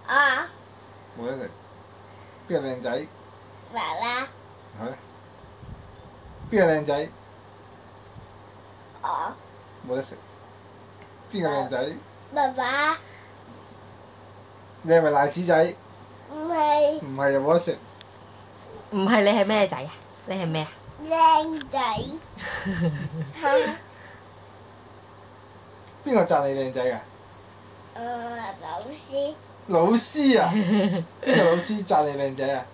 啊，冇得食。邊個靚仔？爸爸。係咧。邊個靚仔？我。冇得食。邊個靚仔？爸爸。你係咪賴屎仔？唔係。唔係又冇得食。唔係你係咩仔啊？你係咩啊？靚仔。邊個讚你靚仔㗎？老師。老師啊？邊個老師讚你靚仔啊？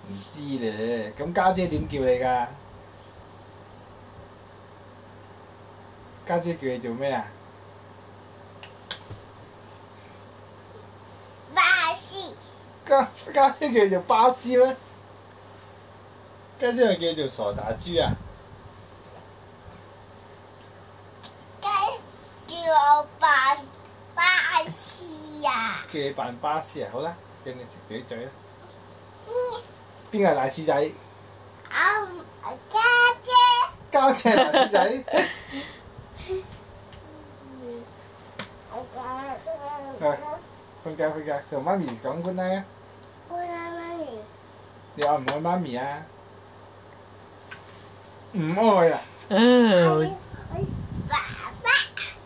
唔知咧，咁家姐點叫你㗎？家姐叫你做咩啊？巴士。家姐叫你做巴斯咩？家姐係叫做傻大豬啊？叫我扮巴士啊！叫你扮巴斯啊！好啦，叫你食嘴嘴啦。邊個係賴屎仔？家姐。家姐係賴屎仔。瞓覺瞓覺，同媽咪講 good night 啊！ good night，媽咪。你愛唔愛媽咪啊？唔愛啊！爸爸。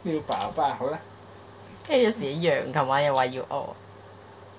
你要爸爸好啦。跟住有時楊琴晚又話要我。